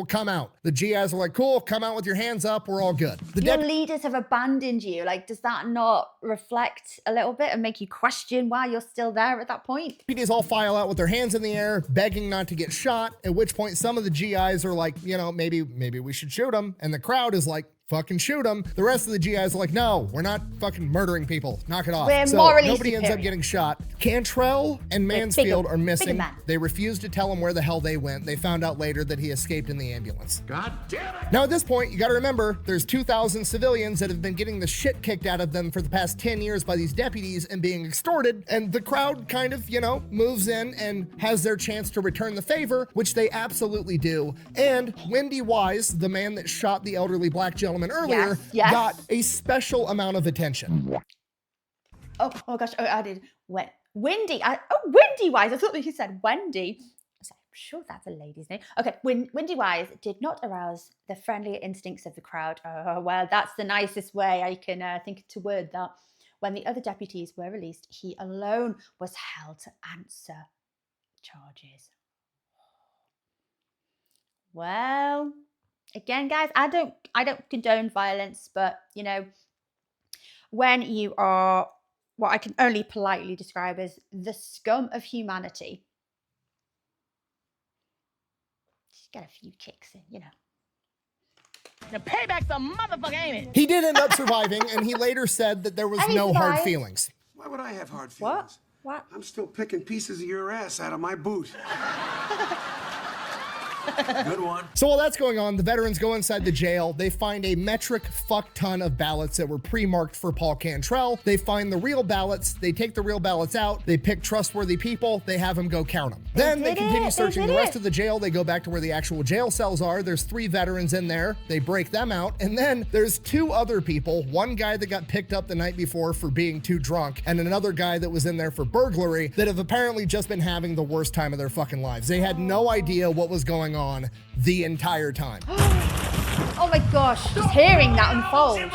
come out. The GIs are like, cool, come out with your hands up. We're all good. Your leaders have abandoned you. Like, does that not reflect a little bit and make you question why you're still there at that point? Deputies all file out with their hands in the air, begging not to get shot, at which point some of the GIs are like, maybe we should shoot them. And the crowd is like, fucking shoot them. The rest of the GIs are like, no, we're not fucking murdering people. Knock it off. We're so morally nobody ends up superior. getting shot. Cantrell and Mansfield are missing. man. They refuse to tell him where the hell they went. They found out later that he escaped in the ambulance. God damn it! Now at this point, you gotta remember, there's 2,000 civilians that have been getting the shit kicked out of them for the past 10 years by these deputies and being extorted, and the crowd kind of, moves in and has their chance to return the favor, which they absolutely do. And Wendy Wise, the man that shot the elderly black gentleman earlier, Yes. got a special amount of attention. Oh gosh, I did. Wendy. Wendy Wise. I thought that he said Wendy. I'm sure that's a lady's name. Okay, Wendy Wise did not arouse the friendlier instincts of the crowd. Oh, well, that's the nicest way I can think to word that. When the other deputies were released, he alone was held to answer charges. Well, again, guys, I don't condone violence, but when you are what I can only politely describe as the scum of humanity, just get a few kicks in, The payback's a motherfucker, ain't it? He did end up surviving, and he later said that there was And he no hard survived. feelings. Why would I have hard feelings? What? I'm still picking pieces of your ass out of my boot. Good one. So while that's going on, the veterans go inside the jail. They find a metric fuck ton of ballots that were pre-marked for Paul Cantrell. They find the real ballots. They take the real ballots out. They pick trustworthy people. They have them go count them. Then they continue searching the rest of the jail. They go back to where the actual jail cells are. There's 3 veterans in there. They break them out. And then there's 2 other people. One guy that got picked up the night before for being too drunk, and another guy that was in there for burglary, that have apparently just been having the worst time of their fucking lives. They had no idea what was going on the entire time. Oh my gosh, just hearing that unfold.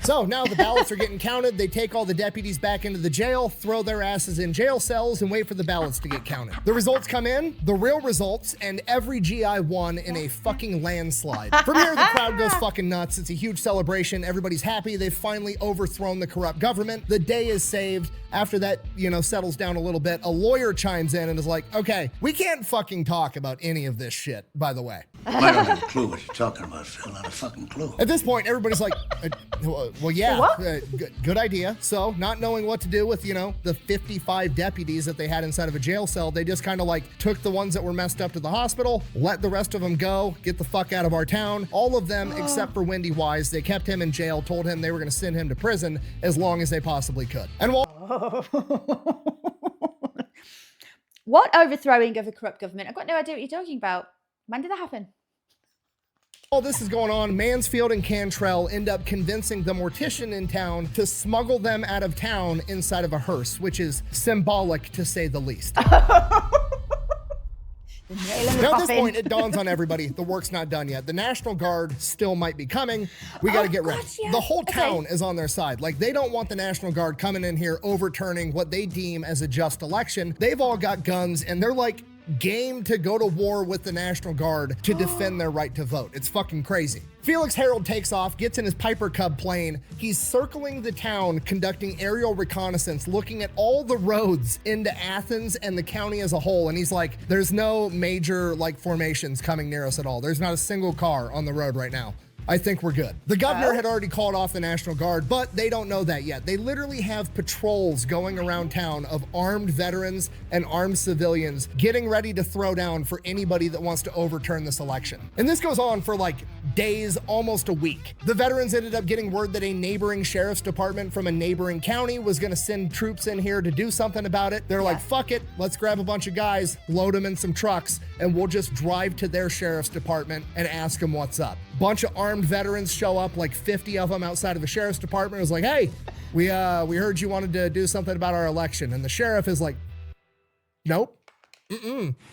So now the ballots are getting counted. They take all the deputies back into the jail, throw their asses in jail cells, and wait for the ballots to get counted. The results come in, the real results, and every GI won in a fucking landslide. From here, the crowd goes fucking nuts. It's a huge celebration. Everybody's happy. They've finally overthrown the corrupt government. The day is saved. After that, settles down a little bit, a lawyer chimes in and is like, okay, we can't fucking talk about any of this shit, by the way. I don't have a clue what you're talking about, Phil. Not a fucking clue. At this point, everybody's like, Well, yeah, What? good idea. So, not knowing what to do with, you know, the 55 deputies that they had inside of a jail cell, they just kind of like took the ones that were messed up to the hospital, let the rest of them go, get the fuck out of our town. All of them, except for Wendy Wise, they kept him in jail, told him they were going to send him to prison as long as they possibly could. And while What overthrowing of a corrupt government? I've got no idea what you're talking about. When did that happen? all this is going on, Mansfield and Cantrell end up convincing the mortician in town to smuggle them out of town inside of a hearse, which is symbolic to say the least. Now at this point, it dawns on everybody, the work's not done yet. The National Guard still might be coming. We got to get ready. Yeah. The whole town is on their side. Like, they don't want the National Guard coming in here overturning what they deem as a just election. They've all got guns, and they're like game to go to war with the National Guard to defend their right to vote. It's fucking crazy. Felix Harold takes off, gets in his Piper Cub plane. He's circling the town, conducting aerial reconnaissance, looking at all the roads into Athens and the county as a whole. And he's like, there's no major like formations coming near us at all. There's not a single car on the road right now. I think we're good. The governor had already called off the National Guard, but they don't know that yet. They literally have patrols going around town of armed veterans and armed civilians getting ready to throw down for anybody that wants to overturn this election. And this goes on for like days, almost a week. The veterans ended up getting word that a neighboring sheriff's department from a neighboring county was gonna send troops in here to do something about it. They're like, fuck it, let's grab a bunch of guys, load them in some trucks, and we'll just drive to their sheriff's department and ask them what's up. Bunch of armed veterans show up, like 50 of them outside of the sheriff's department. It was like, hey, we heard you wanted to do something about our election. And the sheriff is like, nope.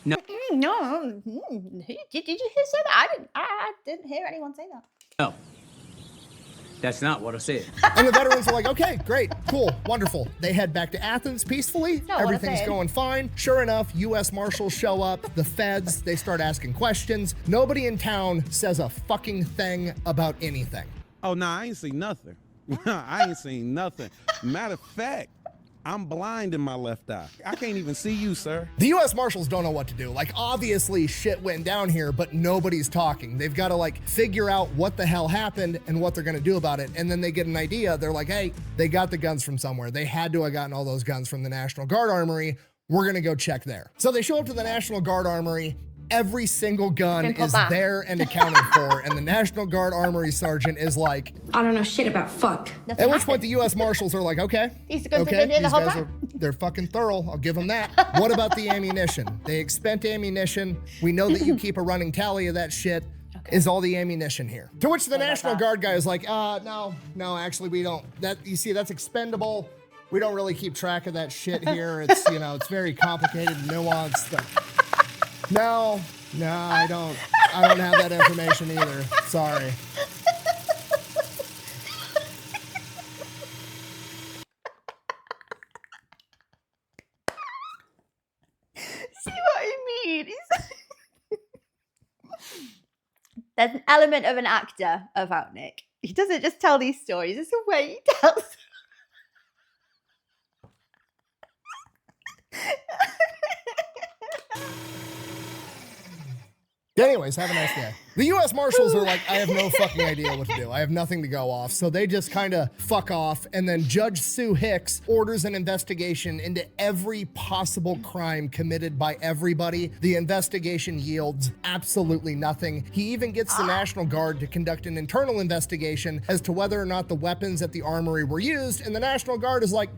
No. No. Did you say that? I didn't hear anyone say that. No. That's not what I said. And the veterans are like, okay, great, cool, wonderful. They head back to Athens peacefully. Not what I Everything's said. going fine. Sure enough, U.S. Marshals show up, the feds, they start asking questions. Nobody in town says a fucking thing about anything. Oh, nah, I ain't seen nothing. I ain't seen nothing. Matter of fact, I'm blind in my left eye. I can't even see you, sir. The U.S. Marshals don't know what to do. Like, obviously shit went down here, but nobody's talking. They've got to like figure out what the hell happened and what they're going to do about it. And then they get an idea. They're like, hey, they got the guns from somewhere. They had to have gotten all those guns from the National Guard Armory. We're going to go check there. So they show up to the National Guard Armory. Every single gun is there and accounted for. And the National Guard Armory Sergeant is like, I don't know shit about fuck. at which point the U.S. Marshals are like, okay, These guns okay, have been in the these whole guys time. they're fucking thorough. I'll give them that. What about the ammunition? They expend ammunition. We know that you keep a running tally of that shit. Is all the ammunition here? To which the National Guard guy is like, no, actually we don't. That, you see, that's expendable. We don't really keep track of that shit here. It's, you know, it's very complicated and nuanced. No, I don't have that information either. Sorry. See what I mean? There's an element of an actor about Nick. He doesn't just tell these stories, it's the way he tells. Anyways, have a nice day. The U.S. Marshals are like, I have no fucking idea what to do. I have nothing to go off. So they just kind of fuck off. And then Judge Sue Hicks orders an investigation into every possible crime committed by everybody. The investigation yields absolutely nothing. He even gets the National Guard to conduct an internal investigation as to whether or not the weapons at the armory were used. And the National Guard is like,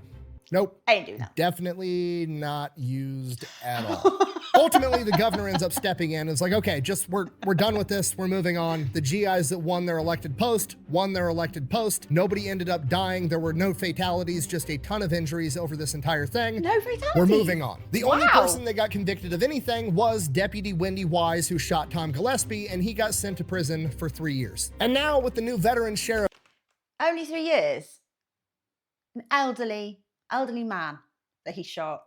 nope. I ain't doing that. Definitely not used at all. Ultimately, the governor ends up stepping in and is like, okay, we're done with this. We're moving on. The GIs that won their elected post. Nobody ended up dying. There were no fatalities, just a ton of injuries over this entire thing. No fatalities. We're moving on. The only Wow. person that got convicted of anything was Deputy Wendy Wise, who shot Tom Gillespie, and he got sent to prison for 3 years. And now with the new veteran sheriff. Only 3 years. An elderly man that he shot.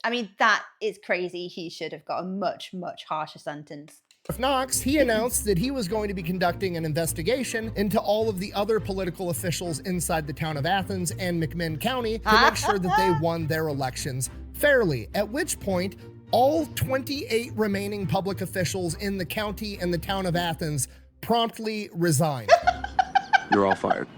I mean, that is crazy. He should have got a much, much harsher sentence. Knox, he announced that he was going to be conducting an investigation into all of the other political officials inside the town of Athens and McMinn County to make sure that they won their elections fairly, at which point all 28 remaining public officials in the county and the town of Athens promptly resigned. You're all fired.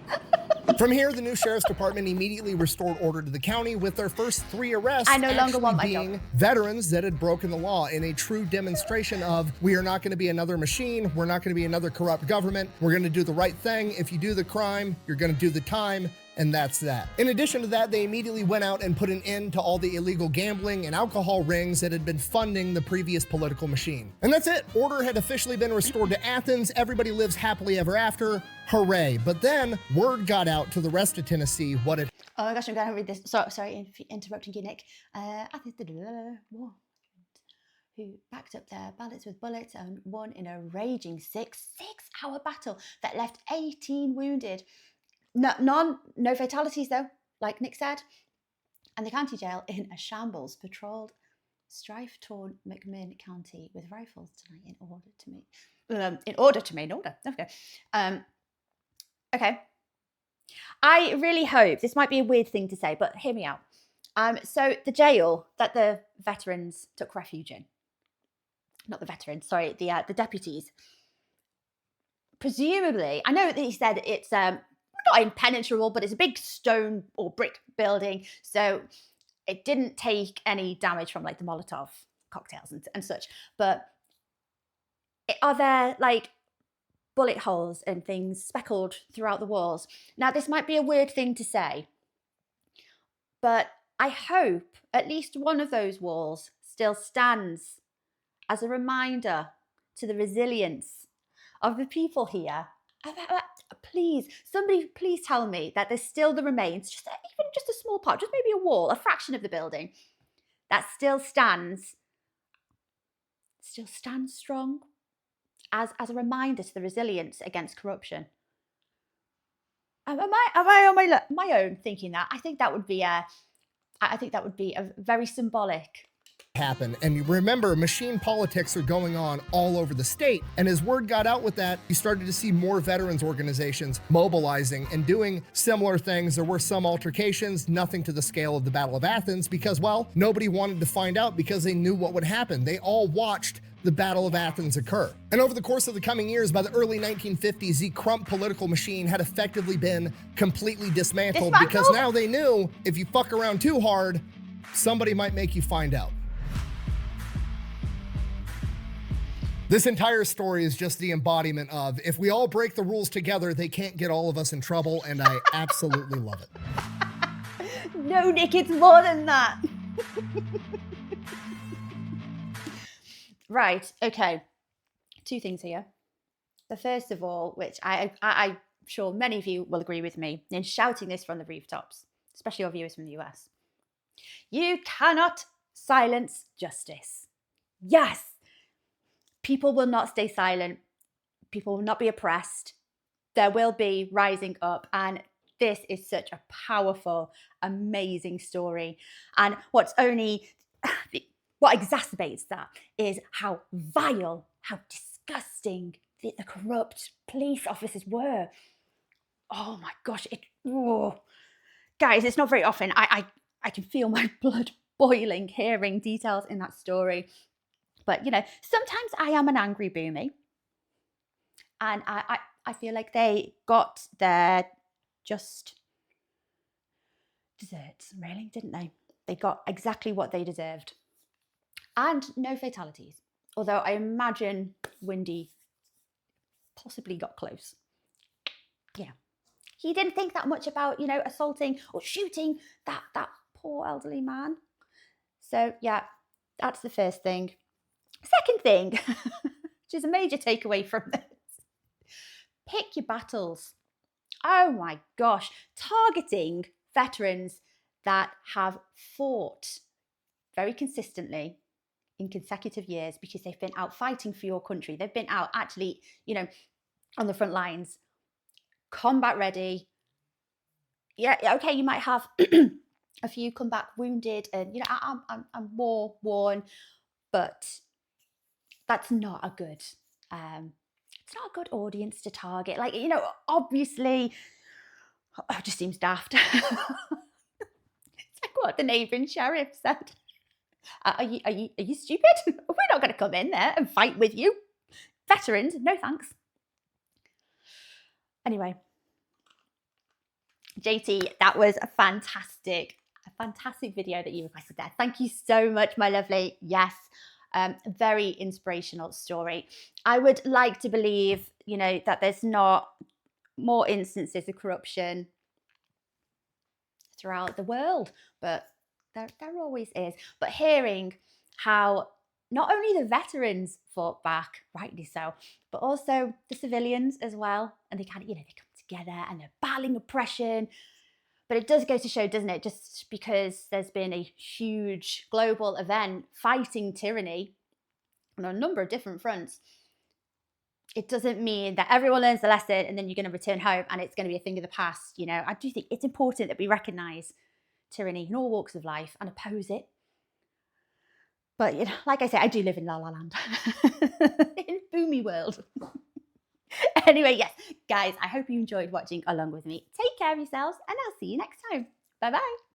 From here, the new sheriff's department immediately restored order to the county with their first 3 arrests I no longer want my being job. veterans that had broken the law in a true demonstration of, we are not going to be another machine, we're not going to be another corrupt government, we're going to do the right thing. If you do the crime, you're going to do the time. And that's that. In addition to that, they immediately went out and put an end to all the illegal gambling and alcohol rings that had been funding the previous political machine. And that's it. Order had officially been restored to Athens. Everybody lives happily ever after. Hooray. But then word got out to the rest of Tennessee what had... Oh my gosh, I'm going to read this. Sorry, interrupting you, Nick. Who backed up their ballots with bullets and won in a raging six-hour battle that left 18 wounded. No fatalities though, like Nick said. And the county jail in a shambles patrolled strife-torn McMinn County with rifles tonight in order to maintain order. Okay. Okay. I really hope, this might be a weird thing to say, but hear me out. So the jail that the veterans took refuge in, not the veterans, sorry, the deputies, presumably, I know that he said it's not impenetrable, but it's a big stone or brick building, so it didn't take any damage from like the Molotov cocktails and such. But are there like bullet holes and things speckled throughout the walls? Now, this might be a weird thing to say, but I hope at least one of those walls still stands as a reminder to the resilience of the people here. Please, somebody please tell me that there's still the remains, even just a small part, just maybe a wall, a fraction of the building that still stands strong as a reminder to the resilience against corruption. Am I on my own thinking that? I think that would be a very symbolic. Happen. And remember, machine politics are going on all over the state. And as word got out with that, you started to see more veterans organizations mobilizing and doing similar things. There were some altercations, nothing to the scale of the Battle of Athens, because, well, nobody wanted to find out because they knew what would happen. They all watched the Battle of Athens occur. And over the course of the coming years, by the early 1950s, the Crump political machine had effectively been completely dismantled because now they knew if you fuck around too hard, somebody might make you find out. This entire story is just the embodiment of, if we all break the rules together, they can't get all of us in trouble, and I absolutely love it. No, Nick, it's more than that. Right, okay. 2 things here. The first of all, which I'm sure many of you will agree with me in shouting this from the rooftops, especially our viewers from the US. You cannot silence justice. Yes. People will not stay silent. People will not be oppressed. There will be rising up. And this is such a powerful, amazing story. And what exacerbates that is how vile, how disgusting the corrupt police officers were. Oh my gosh. Guys, it's not very often. I can feel my blood boiling hearing details in that story. But, you know, sometimes I am an angry Boomy. And I feel like they got their just desserts, really, didn't they? They got exactly what they deserved. And no fatalities. Although I imagine Windy possibly got close. Yeah. He didn't think that much about, you know, assaulting or shooting that poor elderly man. So, yeah, that's the first thing. Second thing, which is a major takeaway from this, pick your battles. Oh my gosh, targeting veterans that have fought very consistently in consecutive years because they've been out fighting for your country. They've been out actually, you know, on the front lines, combat ready. Yeah, okay, you might have a few come back wounded and, you know, I'm war worn, but that's not a good, it's not a good audience to target. Like, you know, obviously, it just seems daft. It's like what the neighbouring sheriff said. Are you stupid? We're not going to come in there and fight with you. Veterans, no thanks. Anyway, JT, that was a fantastic video that you requested there. Thank you so much, my lovely. Yes, very inspirational story. I would like to believe, you know, that there's not more instances of corruption throughout the world, but there always is. But hearing how not only the veterans fought back, rightly so, but also the civilians as well, and they kind of, you know, they come together and they're battling oppression. But it does go to show, doesn't it, just because there's been a huge global event fighting tyranny on a number of different fronts, it doesn't mean that everyone learns the lesson and then you're going to return home and it's going to be a thing of the past. You know, I do think it's important that we recognise tyranny in all walks of life and oppose it. But, you know, like I say, I do live in La La Land, in Boomy world. Anyway, yes, guys, I hope you enjoyed watching along with me. Take care of yourselves and I'll see you next time. Bye-bye.